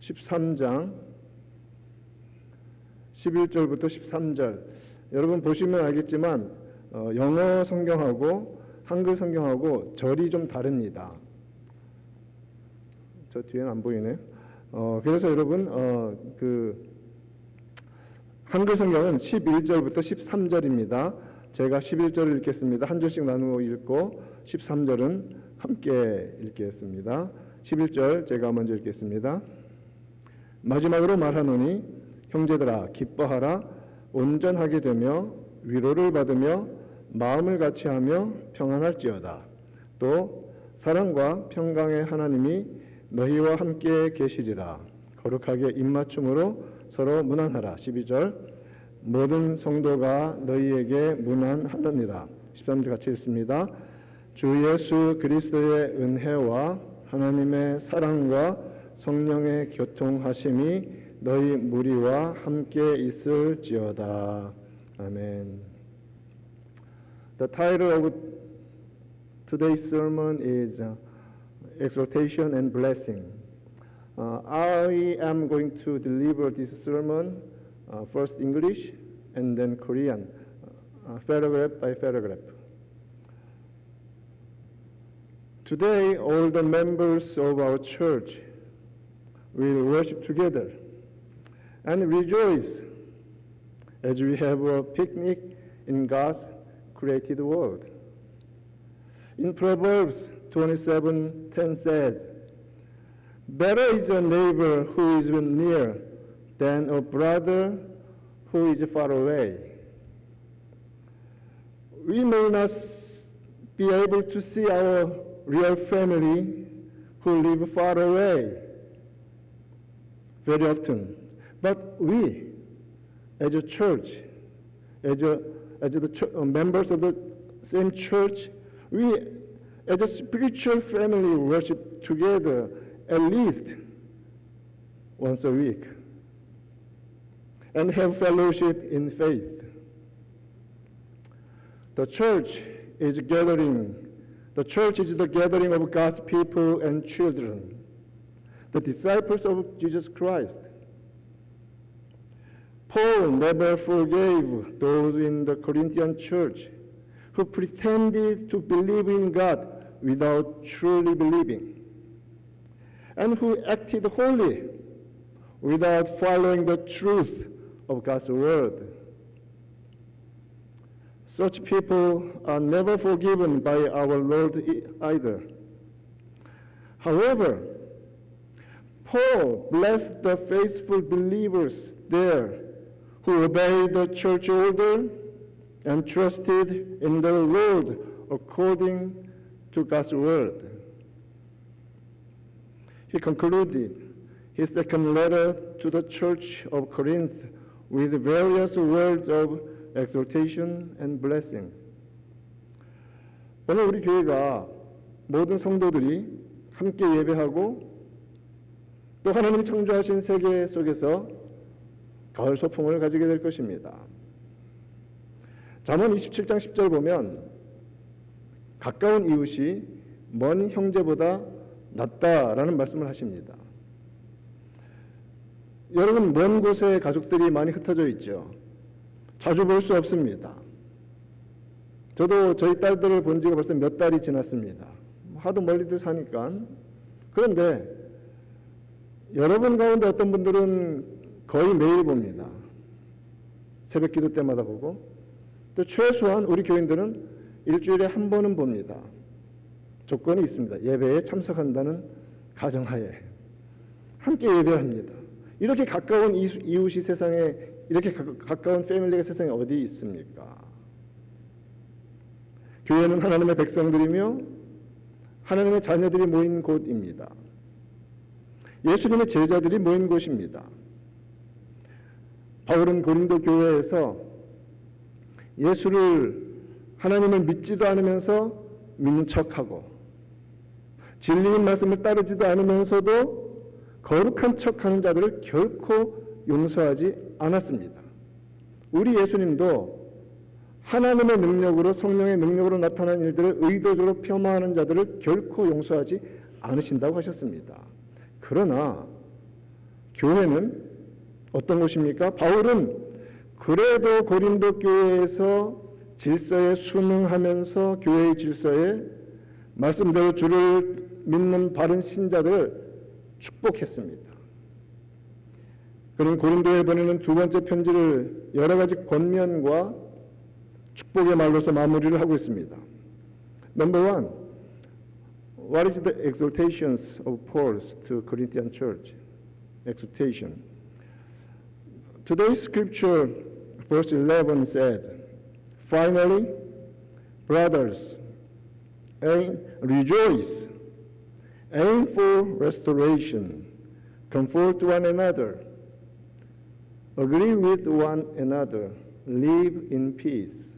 13장 11절부터 13절. 여러분 보시면 알겠지만 영어 성경하고 한글 성경하고 절이 좀 다릅니다. 저 뒤에는 안 보이네. 그래서 여러분 한글 성경은 11절부터 13절입니다. 제가 11절을 읽겠습니다. 한 절씩 나누어 읽고 13절은 함께 읽겠습니다. 11절 제가 먼저 읽겠습니다. 마지막으로 말하노니 형제들아 기뻐하라. 온전하게 되며 위로를 받으며 마음을 같이하며 평안할지어다. 또 사랑과 평강의 하나님이 너희와 함께 계시리라. 거룩하게 입맞춤으로 서로 문안하라. 12절 모든 성도가 너희에게 문안하느니라. 13절 같이 읽습니다. 주 예수 그리스도의 은혜와 하나님의 사랑과 성령의 교통하심이 너희 무리와 함께 있을지어다. 아멘. The title of today's sermon is Exhortation and Blessing. I am going to deliver this sermon first English and then Korean, paragraph by paragraph. Today, all the members of our church will worship together and rejoice as we have a picnic in God's created world. In Proverbs 27:10 says, better is a neighbor who is near than a brother who is far away. We may not be able to see our real family who live far away very often, but we, as a church, as the members of the same church, we, as a spiritual family, worship together at least once a week and have fellowship in faith. The church is the gathering of God's people and children, the disciples of Jesus Christ. Paul never forgave those in the Corinthian church who pretended to believe in God without truly believing, and who acted holy without following the truth of God's word. Such people are never forgiven by our Lord either. However, Paul blessed the faithful believers there who obeyed the church order and trusted in the Lord according to God's word. He concluded his second letter to the church of Corinth with various words of exhortation and blessing. 오늘 우리 교회가 모든 성도들이 함께 예배하고 또 하나님이 창조하신 세계 속에서 가을 소풍을 가지게 될 것입니다. 잠언 27장 10절 보면 가까운 이웃이 먼 형제보다 낫다라는 말씀을 하십니다. 여러분 먼 곳에 가족들이 많이 흩어져 있죠. 자주 볼 수 없습니다. 저도 저희 딸들을 본 지가 벌써 몇 달이 지났습니다. 하도 멀리들 사니까. 그런데 여러분 가운데 어떤 분들은 거의 매일 봅니다. 새벽 기도 때마다 보고 또 최소한 우리 교인들은 일주일에 한 번은 봅니다. 조건이 있습니다. 예배에 참석한다는 가정하에 함께 예배합니다. 이렇게 가까운 이웃이 세상에 이렇게 가까운 패밀리가 세상에 어디 있습니까? 교회는 하나님의 백성들이며 하나님의 자녀들이 모인 곳입니다. 예수님의 제자들이 모인 곳입니다. 바울은 고린도 교회에서 예수를 하나님을 믿지도 않으면서 믿는 척하고 진리의 말씀을 따르지도 않으면서도 거룩한 척하는 자들을 결코 용서하지 않았습니다. 우리 예수님도 하나님의 능력으로 성령의 능력으로 나타난 일들을 의도적으로 폄하하는 자들을 결코 용서하지 않으신다고 하셨습니다. 그러나 교회는 어떤 곳입니까? 바울은 그래도 고린도 교회에서 질서에 순응하면서 교회의 질서에 말씀대로 주를 믿는 바른 신자들을 축복했습니다. 그는 고린도에 보내는 두 번째 편지를 여러 가지 권면과 축복의 말로서 마무리를 하고 있습니다. Number one, what is the exhortations of Paul to Corinthian church? Exhortation. Today's scripture, verse 11 says, Finally, brothers, rejoice, aim for restoration, comfort one another, agree with one another, live in peace.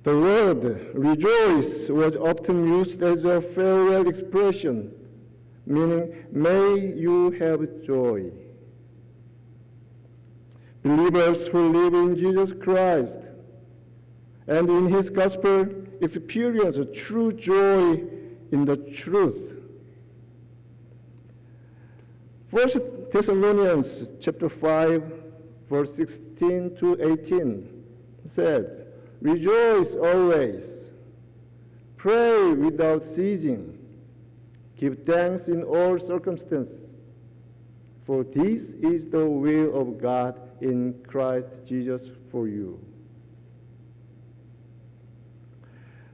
The word rejoice was often used as a farewell expression, meaning may you have joy. Believers who live in Jesus Christ and in His gospel experience a true joy in the truth. 1 Thessalonians chapter 5, verse 16 to 18 says, Rejoice always, pray without ceasing, give thanks in all circumstances, for this is the will of God in Christ Jesus for you.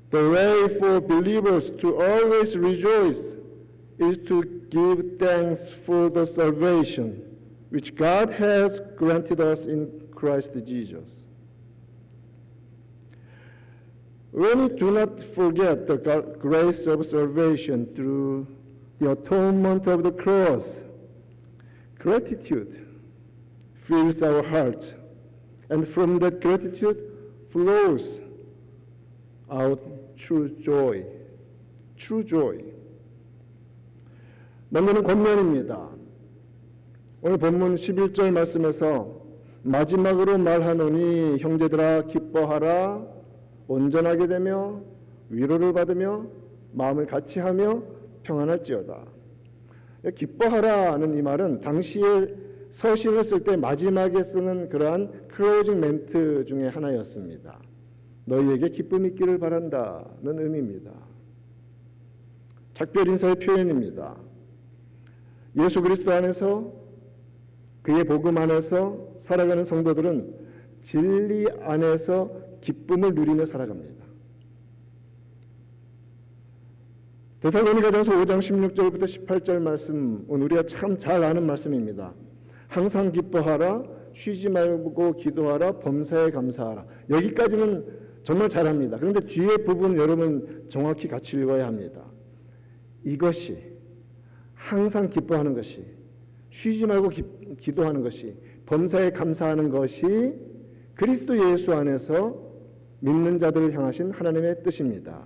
The way for believers to always rejoice is to give thanks for the salvation which God has granted us in Christ Jesus. When we do not forget the grace of salvation through the atonement of the cross, gratitude fills our hearts, and from that gratitude flows out true joy. True joy. 먼저는 권면입니다. 오늘 본문 11절 말씀에서 마지막으로 말하노니 형제들아 기뻐하라 온전하게 되며 위로를 받으며 마음을 같이 하며 평안할지어다. 기뻐하라는 이 말은 당시에 서신을 쓸 때 마지막에 쓰는 그러한 클로징 멘트 중에 하나였습니다. 너희에게 기쁨이 있기를 바란다는 의미입니다. 작별 인사의 표현입니다. 예수 그리스도 안에서 그의 복음 안에서 살아가는 성도들은 진리 안에서 기쁨을 누리며 살아갑니다. 데살로니가전서 5장 16절부터 18절 말씀은 우리가 참 잘 아는 말씀입니다. 항상 기뻐하라, 쉬지 말고 기도하라, 범사에 감사하라. 여기까지는 정말 잘합니다. 그런데 뒤에 부분 여러분 정확히 같이 읽어야 합니다. 이것이 항상 기뻐하는 것이, 쉬지 말고 기도하는 것이, 범사에 감사하는 것이 그리스도 예수 안에서 믿는 자들을 향하신 하나님의 뜻입니다.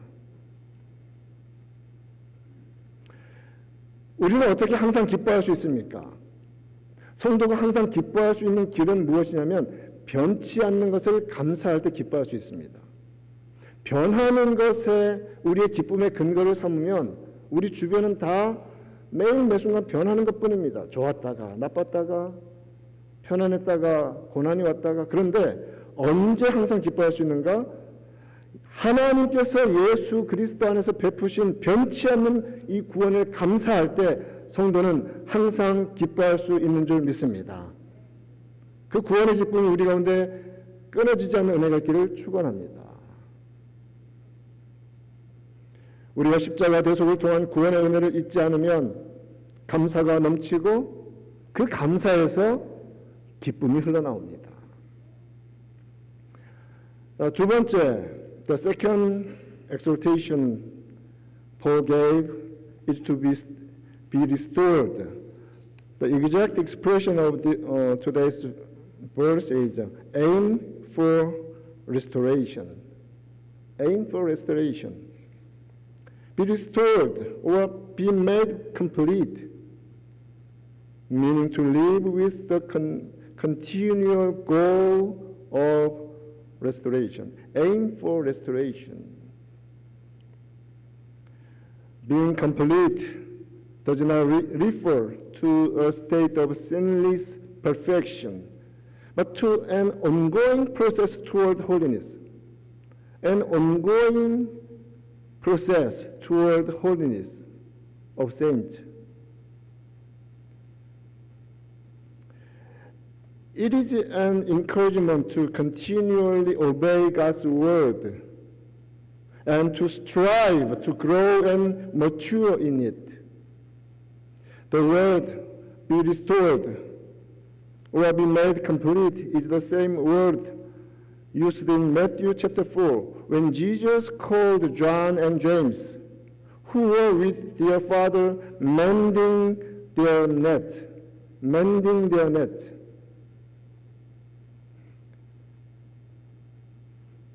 우리는 어떻게 항상 기뻐할 수 있습니까? 성도가 항상 기뻐할 수 있는 길은 무엇이냐면 변치 않는 것을 감사할 때 기뻐할 수 있습니다. 변하는 것에 우리의 기쁨의 근거를 삼으면 우리 주변은 다 매일 매순간 변하는 것뿐입니다. 좋았다가 나빴다가 편안했다가 고난이 왔다가. 그런데 언제 항상 기뻐할 수 있는가? 하나님께서 예수 그리스도 안에서 베푸신 변치 않는 이 구원을 감사할 때 성도는 항상 기뻐할 수 있는 줄 믿습니다. 그 구원의 기쁨이 우리 가운데 끊어지지 않는 은혜가 있기를 축원합니다. 우리가 십자가 대속을 통한 구원의 은혜를 잊지 않으면 감사가 넘치고 그 감사에서 기쁨이 흘러나옵니다. 두 번째, the second exhortation Paul gave is to be restored. The exact expression of today's verse is aim for restoration. Aim for restoration. Be restored or be made complete, meaning to live with the continual goal of restoration. Aim for restoration. Being complete does not refer to a state of sinless perfection, but to an ongoing process toward holiness. An ongoing process toward holiness of saints. It is an encouragement to continually obey God's word and to strive to grow and mature in it. The word be restored or be made complete is the same word used in Matthew chapter 4 when Jesus called John and James, who were with their father mending their net.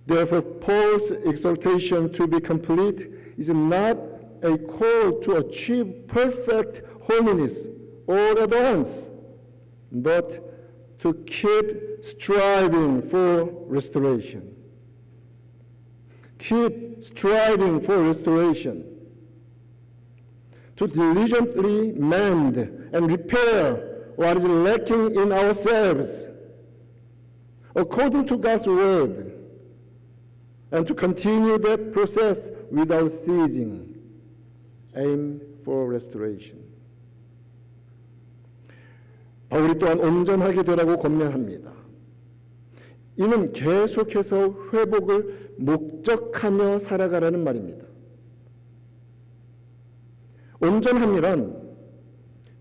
Therefore, Paul's exhortation to be complete is not a call to achieve perfect holiness all at once, but to keep striving for restoration. Keep striving for restoration. To diligently mend and repair what is lacking in ourselves according to God's word, and to continue that process without ceasing. Aim for restoration. 바울이 또한 온전하게 되라고 권면합니다. 이는 계속해서 회복을 목적하며 살아가라는 말입니다. 온전함이란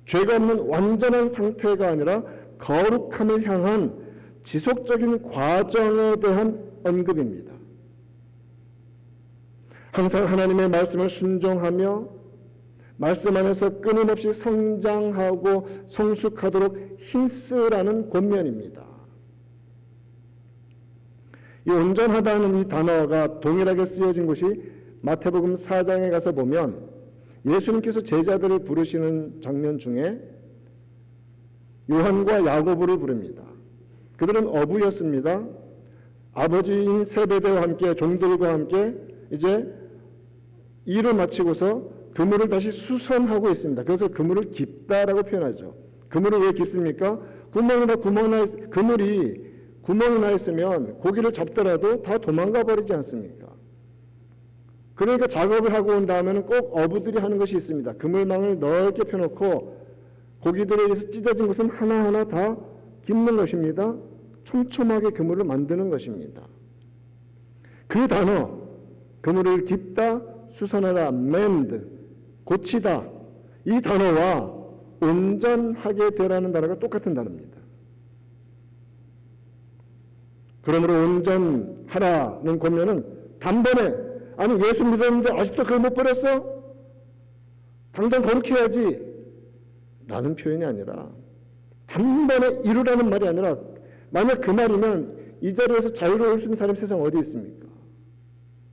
죄가 없는 완전한 상태가 아니라 거룩함을 향한 지속적인 과정에 대한 언급입니다. 항상 하나님의 말씀을 순종하며 말씀 안에서 끊임없이 성장하고 성숙하도록 힘쓰라는 권면입니다. 이 온전하다는 이 단어가 동일하게 쓰여진 곳이 마태복음 4장에 가서 보면 예수님께서 제자들을 부르시는 장면 중에 요한과 야고보를 부릅니다. 그들은 어부였습니다. 아버지인 세베대와 함께 종들과 함께 이제 일을 마치고서 그물을 다시 수선하고 있습니다. 그래서 그물을 깁다라고 표현하죠. 그물을 왜 깁습니까? 그물이 구멍이 나 있으면 고기를 잡더라도 다 도망가 버리지 않습니까? 그러니까 작업을 하고 온 다음에는 꼭 어부들이 하는 것이 있습니다. 그물망을 넓게 펴놓고 고기들에 의해서 찢어진 것은 하나하나 다 깁는 것입니다. 촘촘하게 그물을 만드는 것입니다. 그 단어, 그물을 깁다, 수선하다, mend, 고치다, 이 단어와 온전하게 되라는 단어가 똑같은 단어입니다. 그러므로 온전하라는 권면은 단번에, 아니 예수 믿었는데 아직도 그걸 못 버렸어? 당장 거룩해야지 라는 표현이 아니라 단번에 이루라는 말이 아니라, 만약 그 말이면 이 자리에서 자유로울 수 있는 사람이 세상 어디 있습니까?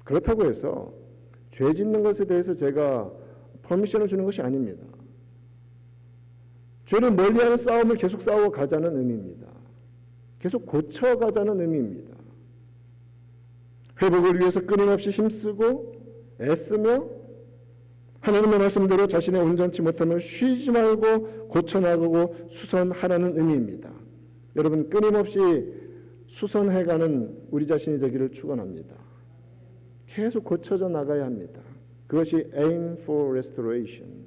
그렇다고 해서 죄 짓는 것에 대해서 제가 퍼미션을 주는 것이 아닙니다. 죄를 멀리하는 싸움을 계속 싸워 가자는 의미입니다. 계속 고쳐가자는 의미입니다. 회복을 위해서 끊임없이 힘쓰고 애쓰며 하나님의 말씀대로 자신의 온전치 못함을 쉬지 말고 고쳐나가고 수선하라는 의미입니다. 여러분, 끊임없이 수선해가는 우리 자신이 되기를 축원합니다. 계속 고쳐져 나가야 합니다. 그것이 aim for restoration,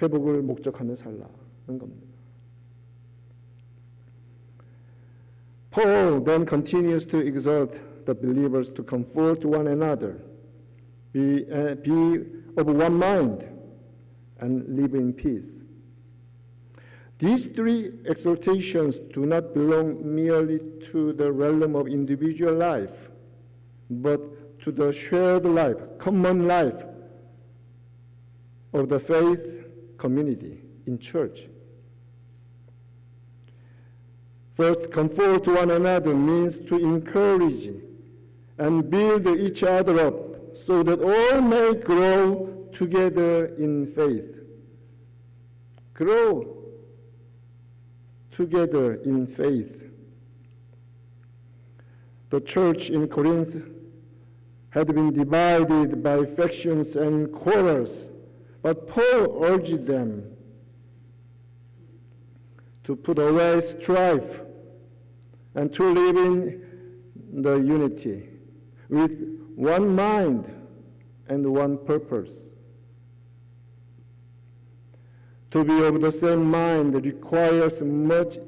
회복을 목적하며 살라는 겁니다. Paul then continues to exhort the believers to comfort one another, be of one mind, and live in peace. These three exhortations do not belong merely to the realm of individual life, but to the shared life, common life of the faith community in church. First, comfort one another means to encourage and build each other up so that all may grow together in faith. Grow together in faith. The church in Corinth had been divided by factions and quarrels But Paul urged them to put away strife and to live in the unity with one mind and one purpose. To be of the same mind requires much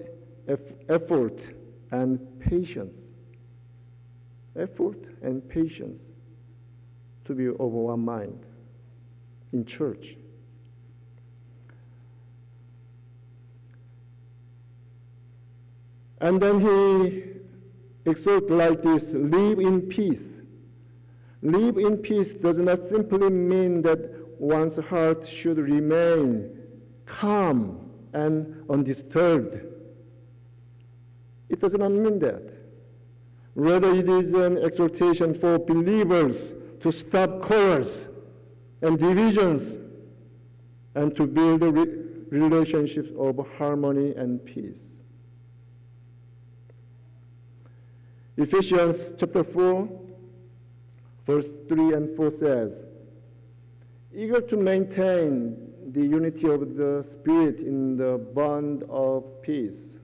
effort and patience. Effort and patience to be of one mind in church. And then he exhorts like this: live in peace. Live in peace does not simply mean that one's heart should remain calm and undisturbed. It does not mean that. Rather, it is an exhortation for believers to stop quarrels and divisions and to build relationships of harmony and peace. Ephesians chapter 4, verse 3 and 4 says, eager to maintain the unity of the Spirit in the bond of peace.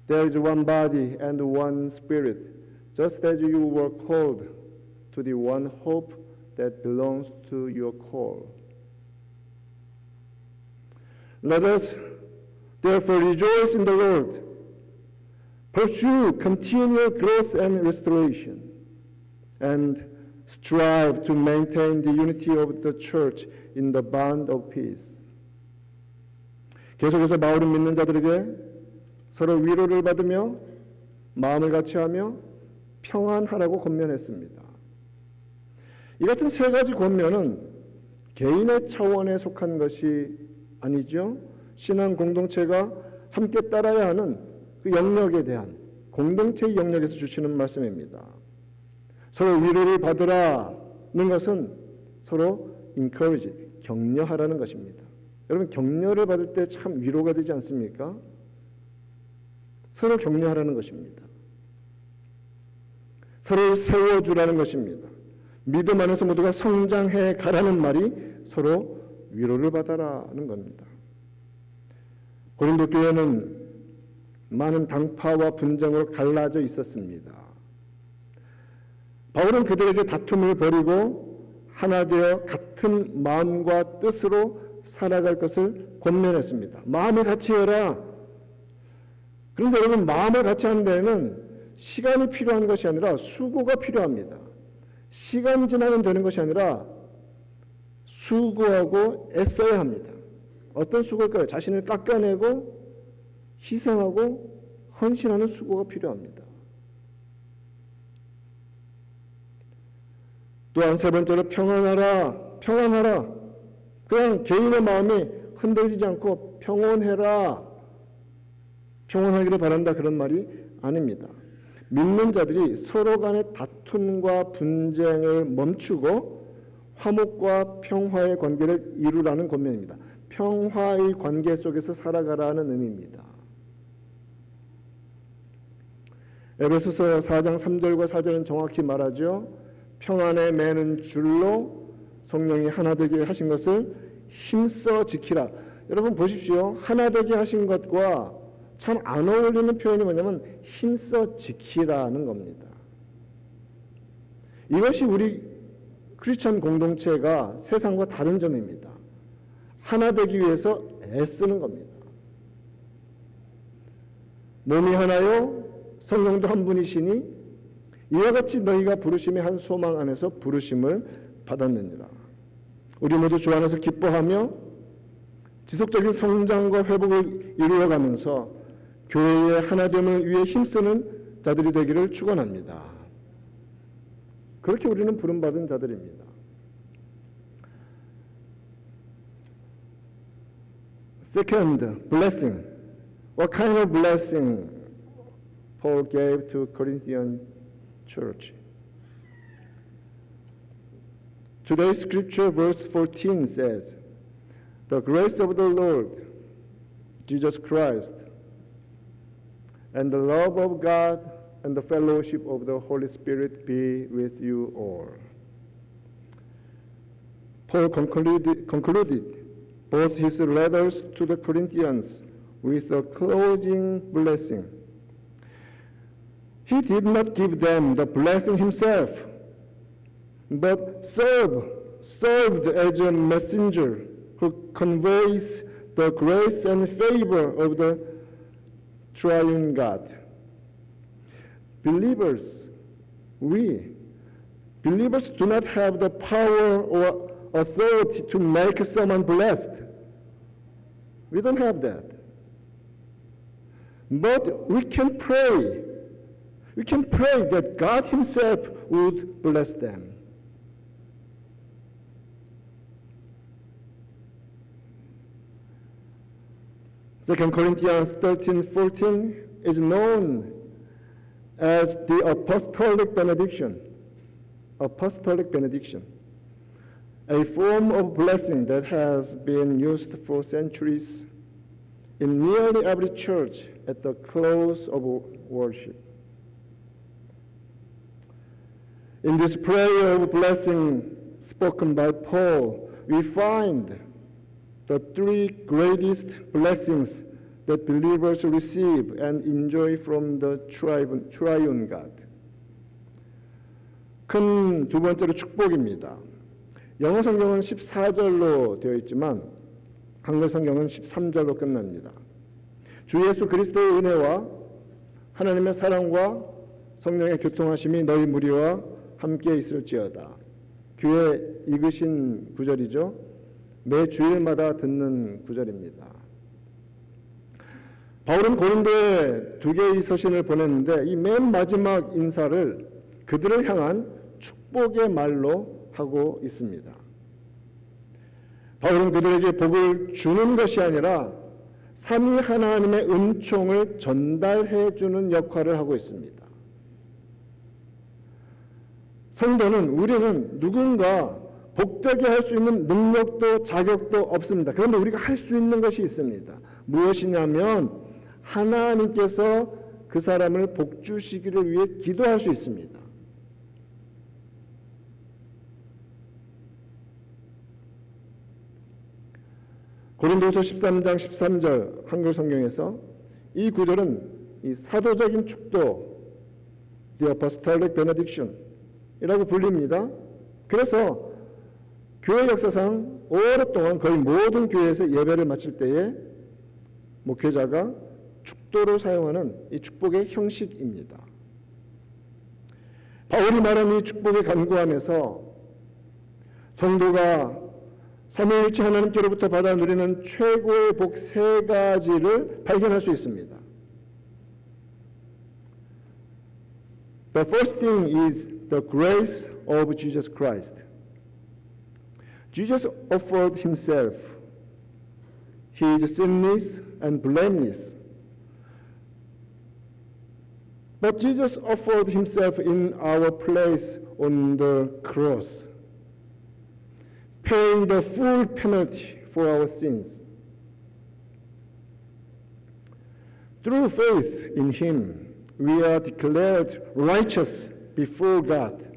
There is one body and one Spirit, just as you were called to the one hope that belongs to your call. Let us therefore rejoice in the Lord. Pursue continual growth and restoration, and strive to maintain the unity of the church in the bond of peace. 계속해서 바울은 믿는 자들에게 서로 위로를 받으며 마음을 같이하며 평안하라고 권면했습니다. 이 같은 세 가지 권면은 개인의 차원에 속한 것이 아니죠. 신앙 공동체가 함께 따라야 하는 그 영역에 대한 공동체의 영역에서 주시는 말씀입니다. 서로 위로를 받으라는 것은 서로 encourage, 격려하라는 것입니다. 여러분, 격려를 받을 때 참 위로가 되지 않습니까? 서로 격려하라는 것입니다. 서로 세워주라는 것입니다. 믿음 안에서 모두가 성장해 가라는 말이 서로 위로를 받아라는 겁니다. 고린도 교회는 많은 당파와 분쟁으로 갈라져 있었습니다. 바울은 그들에게 다툼을 버리고 하나 되어 같은 마음과 뜻으로 살아갈 것을 권면했습니다. 마음을 같이 해라. 그런데 여러분, 마음을 같이 하는 데에는 시간이 필요한 것이 아니라 수고가 필요합니다. 시간 지나면 되는 것이 아니라 수고하고 애써야 합니다. 어떤 수고일까요? 자신을 깎아내고 희생하고 헌신하는 수고가 필요합니다. 또한 세 번째로 평안하라. 평안하라. 그냥 개인의 마음이 흔들리지 않고 평온해라. 평온하기를 바란다, 그런 말이 아닙니다. 믿는 자들이 서로 간의 다툼과 분쟁을 멈추고 화목과 평화의 관계를 이루라는 권면입니다. 평화의 관계 속에서 살아가라는 의미입니다. 에베소서 4장 3절과 4절은 정확히 말하죠. 평안에 매는 줄로 성령이 하나 되게 하신 것을 힘써 지키라. 여러분 보십시오. 하나 되게 하신 것과 참 안 어울리는 표현이 뭐냐면 힘써 지키라는 겁니다. 이것이 우리 크리스천 공동체가 세상과 다른 점입니다. 하나 되기 위해서 애쓰는 겁니다. 몸이 하나요, 성령도 한 분이시니 이와 같이 너희가 부르심의 한 소망 안에서 부르심을 받았느니라. 우리 모두 주 안에서 기뻐하며 지속적인 성장과 회복을 이루어가면서 교회의 하나됨을 위해 힘쓰는 자들이 되기를 축원합니다. 그렇게 우리는 부름받은 자들입니다. Second, blessing. What kind of blessing Paul gave to Corinthian church? Today's scripture verse 14 says, "The grace of the Lord Jesus Christ and the love of God and the fellowship of the Holy Spirit be with you all." Paul concluded both his letters to the Corinthians with a closing blessing. He did not give them the blessing himself, but served as a messenger who conveys the grace and favor of the triune God. Believers do not have the power or authority to make someone blessed. We don't have that. But we can pray. We can pray that God himself would bless them. 2 Corinthians 13:14 is known as the apostolic benediction. Apostolic benediction, a form of blessing that has been used for centuries in nearly every church at the close of worship. In this prayer of blessing spoken by Paul, we find the three greatest blessings that believers receive and enjoy from the triune God. 큰 두 번째로 축복입니다. 영어 성경은 14절로 되어 있지만 한글 성경은 13절로 끝납니다. 주 예수 그리스도의 은혜와 하나님의 사랑과 성령의 교통하심이 너희 무리와 함께 있을지어다. 교회 읽으신 구절이죠. 매 주일마다 듣는 구절입니다. 바울은 고린도에 두 개의 서신을 보냈는데 이 맨 마지막 인사를 그들을 향한 축복의 말로 하고 있습니다. 바울은 그들에게 복을 주는 것이 아니라 삼위 하나님의 은총을 전달해 주는 역할을 하고 있습니다. 성도는 우리는 누군가 복되게 할 수 있는 능력도 자격도 없습니다. 그런데 우리가 할 수 있는 것이 있습니다. 무엇이냐면 하나님께서 그 사람을 복 주시기를 위해 기도할 수 있습니다. 고린도서 13장 13절 한글 성경에서 이 구절은 이 사도적인 축도, the apostolic benediction 이라고 불립니다. 그래서 교회 역사상 오랫동안 거의 모든 교회에서 예배를 마칠 때에 목회자가 축도로 사용하는 이 축복의 형식입니다. 바울이 말한 이 축복을 간구하면서 성도가 삼위일체 하나님께로부터 받아 누리는 최고의 복 세 가지를 발견할 수 있습니다. The first thing is the grace of Jesus Christ. Jesus offered himself, his sinless and blameless. But Jesus offered himself in our place on the cross, paying the full penalty for our sins. Through faith in him, we are declared righteous before God.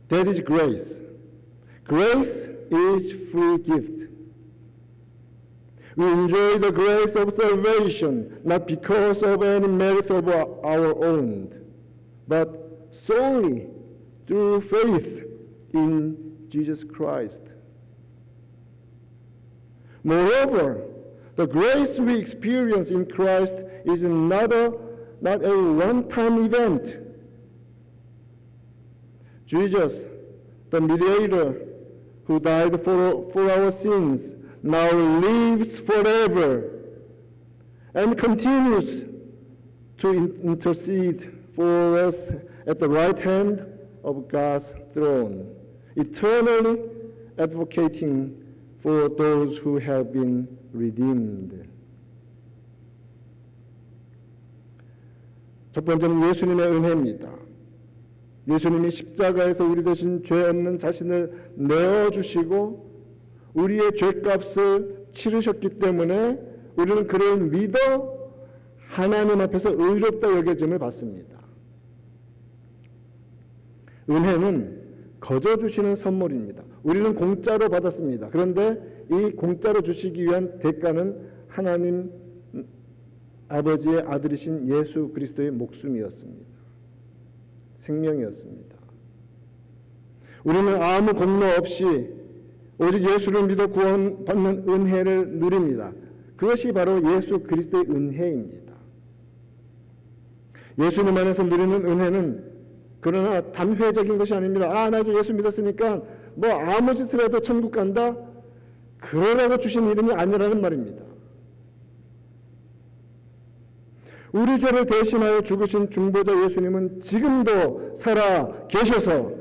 That is grace. Grace is free gift. We enjoy the grace of salvation not because of any merit of our own, but solely through faith in Jesus Christ. Moreover, the grace we experience in Christ is not a one-time event. Jesus, the mediator who died for our sins, now lives forever and continues to intercede for us at the right hand of God's throne, eternally advocating for those who have been redeemed. 첫 번째는 예수님의 은혜입니다. 예수님이 십자가에서 우리 대신 죄 없는 자신을 내어주시고 우리의 죄값을 치르셨기 때문에 우리는 그를 믿어 하나님 앞에서 의롭다 여겨짐을 받습니다. 은혜는 거저 주시는 선물입니다. 우리는 공짜로 받았습니다. 그런데 이 공짜로 주시기 위한 대가는 하나님 아버지의 아들이신 예수 그리스도의 목숨이었습니다. 생명이었습니다. 우리는 아무 공로 없이 오직 예수를 믿어 구원받는 은혜를 누립니다. 그것이 바로 예수 그리스도의 은혜입니다. 예수님 안에서 누리는 은혜는 그러나 단회적인 것이 아닙니다. 나 이제 예수 믿었으니까 뭐 아무 짓을 해도 천국 간다? 그러라고 주신 이름이 아니라는 말입니다. 우리 죄를 대신하여 죽으신 중보자 예수님은 지금도 살아 계셔서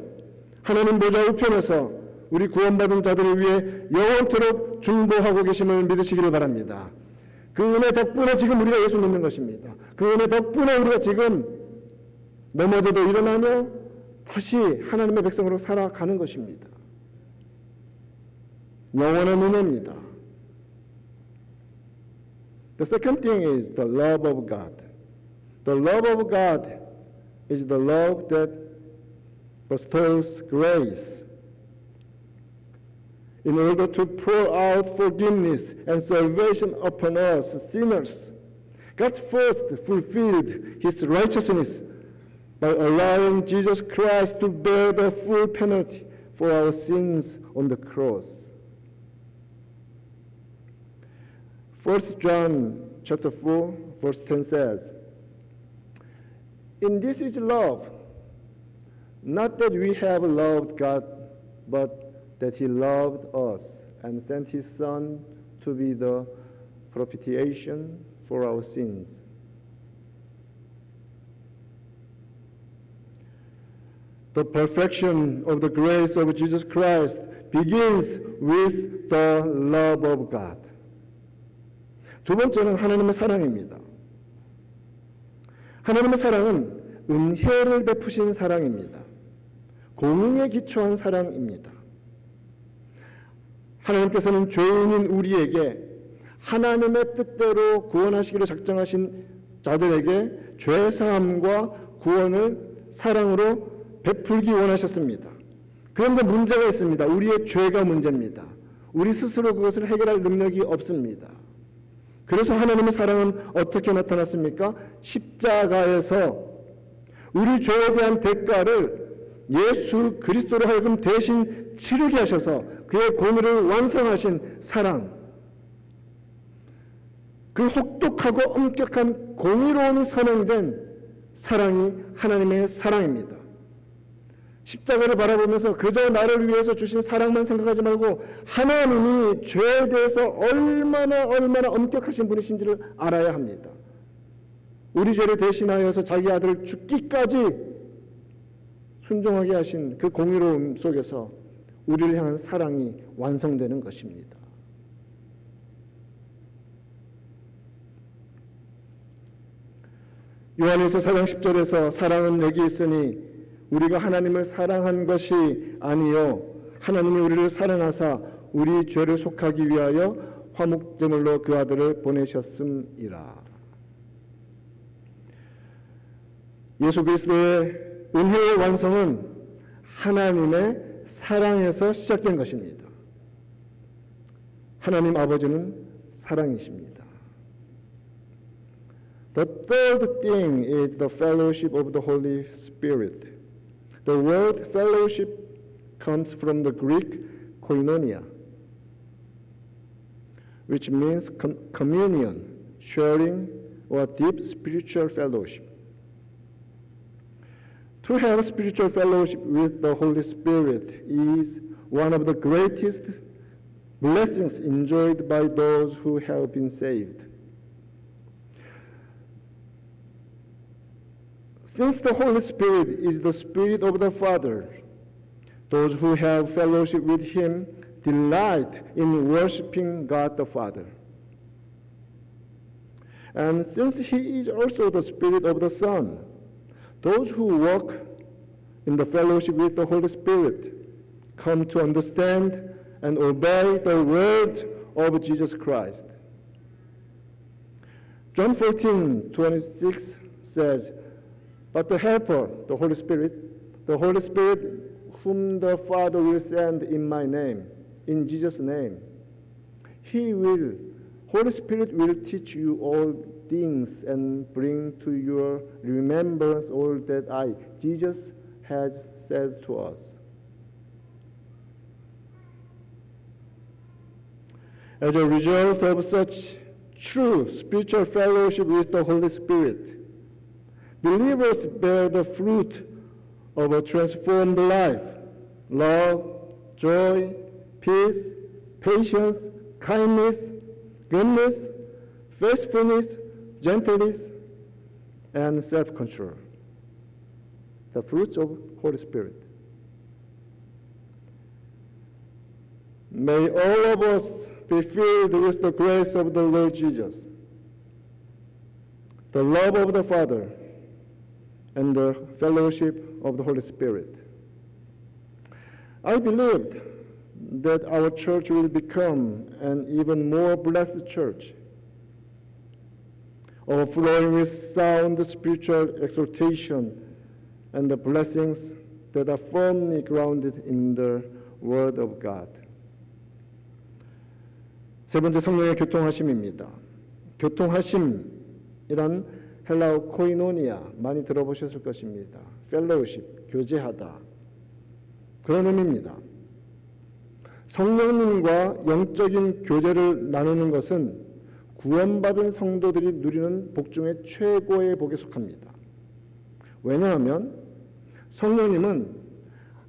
하나님 보좌 우편에서 우리 구원받은 자들을 위해 영원토록 중보하고 계심을 믿으시기를 바랍니다. 그 은혜 덕분에 지금 우리가 예수 믿는 것입니다. 그 은혜 덕분에 우리가 지금 넘어져도 일어나며 다시 하나님의 백성으로 살아가는 것입니다. 영원한 은혜입니다. The second thing is the love of God. The love of God is the love that bestows grace. In order to pour out forgiveness and salvation upon us sinners, God first fulfilled His righteousness by allowing Jesus Christ to bear the full penalty for our sins on the cross. 1 John chapter 4, verse 10 says, "In this is love, not that we have loved God, but that He loved us and sent His Son to be the propitiation for our sins." The perfection of the grace of Jesus Christ begins with the love of God. 두 번째는 하나님의 사랑입니다. 하나님의 사랑은 은혜를 베푸신 사랑입니다. 공의에 기초한 사랑입니다. 하나님께서는 죄인인 우리에게 하나님의 뜻대로 구원하시기로 작정하신 자들에게 죄사함과 구원을 사랑으로 베풀기 원하셨습니다. 그런데 문제가 있습니다. 우리의 죄가 문제입니다. 우리 스스로 그것을 해결할 능력이 없습니다. 그래서 하나님의 사랑은 어떻게 나타났습니까? 십자가에서 우리 죄에 대한 대가를 예수 그리스도로 하여금 대신 치르게 하셔서 그의 공의를 완성하신 사랑, 그 혹독하고 엄격한 공의로움이 선행된 사랑이 하나님의 사랑입니다. 십자가를 바라보면서 그저 나를 위해서 주신 사랑만 생각하지 말고 하나님이 죄에 대해서 얼마나 엄격하신 분이신지를 알아야 합니다. 우리 죄를 대신하여서 자기 아들을 죽기까지 순종하게 하신 그 공의로움 속에서 우리를 향한 사랑이 완성되는 것입니다. 요한일서 4장 10절에서 사랑은 내게 있으니 우리가 하나님을 사랑한 것이 아니요 하나님이 우리를 사랑하사 우리 죄를 속하기 위하여 화목제물로 그 아들을 보내셨음이라. 예수 그리스도의 은혜의 완성은 하나님의 사랑에서 시작된 것입니다. 하나님 아버지는 사랑이십니다. The third thing is the fellowship of the Holy Spirit. The word fellowship comes from the Greek koinonia, which means communion, sharing, or deep spiritual fellowship. To have spiritual fellowship with the Holy Spirit is one of the greatest blessings enjoyed by those who have been saved. Since the Holy Spirit is the Spirit of the Father, those who have fellowship with Him delight in worshiping God the Father. And since He is also the Spirit of the Son, those who walk in the fellowship with the Holy Spirit come to understand and obey the words of Jesus Christ. John 14:26 says, "But the Helper, the Holy Spirit whom the Father will send in my name, in Jesus' name, Holy Spirit will teach you all things and bring to your remembrance all that Jesus has said to us. As a result of such true spiritual fellowship with the Holy Spirit, believers bear the fruit of a transformed life: love, joy, peace, patience, kindness, goodness, faithfulness, gentleness, and self-control. The fruits of Holy Spirit. May all of us be filled with the grace of the Lord Jesus, the love of the Father, and the fellowship of the Holy Spirit. I believed that our church will become an even more blessed church, overflowing with sound spiritual exhortation and the blessings that are firmly grounded in the Word of God. 세 번째, 성령의 교통하심입니다. 교통하심이란 헬라어 코이노니아, 많이 들어보셨을 것입니다. 펠로우십, 교제하다, 그런 의미입니다. 성령님과 영적인 교제를 나누는 것은 구원받은 성도들이 누리는 복 중에 최고의 복에 속합니다. 왜냐하면 성령님은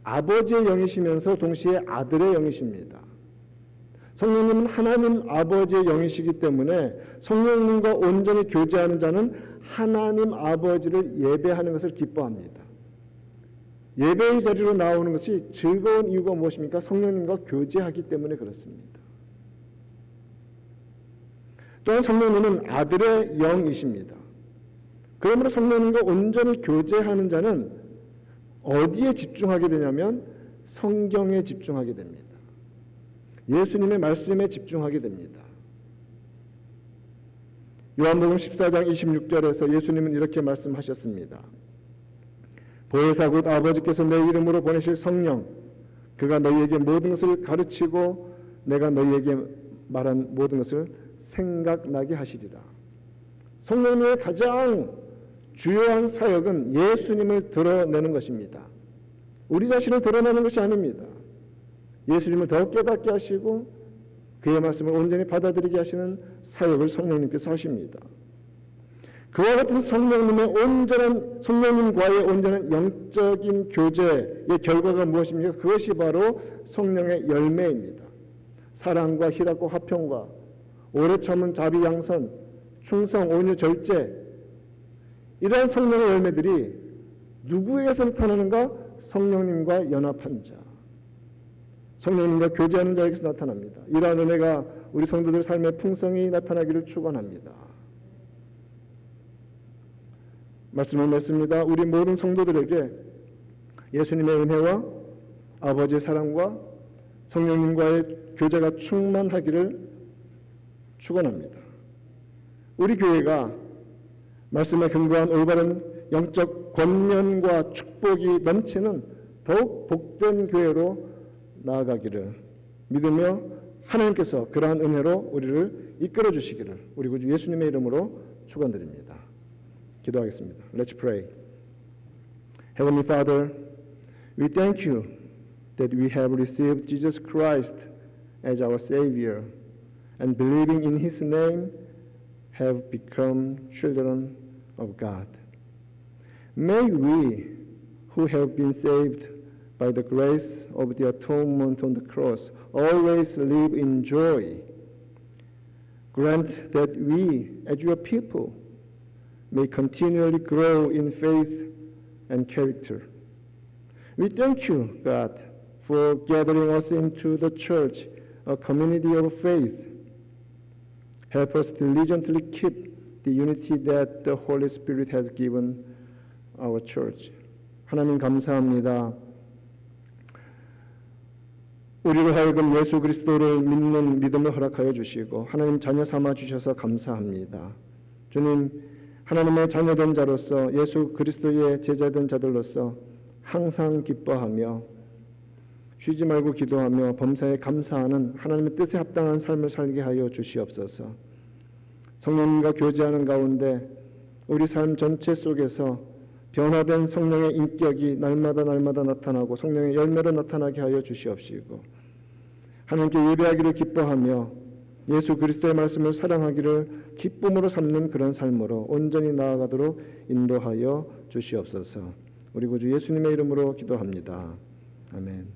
아버지의 영이시면서 동시에 아들의 영이십니다. 성령님은 하나님 아버지의 영이시기 때문에 성령님과 온전히 교제하는 자는 하나님 아버지를 예배하는 것을 기뻐합니다. 예배의 자리로 나오는 것이 즐거운 이유가 무엇입니까? 성령님과 교제하기 때문에 그렇습니다. 또한 성령님은 아들의 영이십니다. 그러므로 성령님과 온전히 교제하는 자는 어디에 집중하게 되냐면 성경에 집중하게 됩니다. 예수님의 말씀에 집중하게 됩니다. 요한복음 14장 26절에서 예수님은 이렇게 말씀하셨습니다. 보혜사 곧 아버지께서 내 이름으로 보내실 성령, 그가 너희에게 모든 것을 가르치고 내가 너희에게 말한 모든 것을 생각나게 하시리라. 성령님의 가장 주요한 사역은 예수님을 드러내는 것입니다. 우리 자신을 드러내는 것이 아닙니다. 예수님을 더 깨닫게 하시고 그의 말씀을 온전히 받아들이게 하시는 사역을 성령님께서 하십니다. 그와 같은 성령님과의 온전한 영적인 교제의 결과가 무엇입니까? 그것이 바로 성령의 열매입니다. 사랑과 희락과 화평과 오래 참은 자비 양선, 충성, 온유, 절제, 이러한 성령의 열매들이 누구에게서 나타나는가? 성령님과 연합한 자, 성령님과 교제하는 자에게서 나타납니다. 이러한 은혜가 우리 성도들 삶의 풍성히 나타나기를 축원합니다. 말씀을 맺습니다. 우리 모든 성도들에게 예수님의 은혜와 아버지의 사랑과 성령님과의 교제가 충만하기를 축원합니다. 우리 교회가 말씀에 근거한 올바른 영적 권면과 축복이 넘치는 더욱 복된 교회로 나아가기를 믿으며 하나님께서 그러한 은혜로 우리를 이끌어 주시기를 우리 구주 예수님의 이름으로 축원드립니다. 기도하겠습니다. Let's pray. Heavenly Father, we thank you that we have received Jesus Christ as our Savior and believing in His name have become children of God. May we, who have been saved by the grace of the atonement on the cross, always live in joy. Grant that we, as your people, may continually grow in faith and character. We thank you, God, for gathering us into the church, a community of faith. Help us diligently keep the unity that the Holy Spirit has given our church. 하나님 감사합니다. 우리를 하여금 예수 그리스도를 믿는 믿음을 허락하여 주시고 하나님 자녀 삼아 주셔서 감사합니다. 주님, 하나님의 자녀된 자로서 예수 그리스도의 제자된 자들로서 항상 기뻐하며 쉬지 말고 기도하며 범사에 감사하는 하나님의 뜻에 합당한 삶을 살게 하여 주시옵소서. 성령님과 교제하는 가운데 우리 삶 전체 속에서 변화된 성령의 인격이 날마다 나타나고 성령의 열매로 나타나게 하여 주시옵시고, 하나님께 예배하기를 기뻐하며 예수 그리스도의 말씀을 사랑하기를 기쁨으로 삼는 그런 삶으로 온전히 나아가도록 인도하여 주시옵소서. 우리 구주 예수님의 이름으로 기도합니다. 아멘.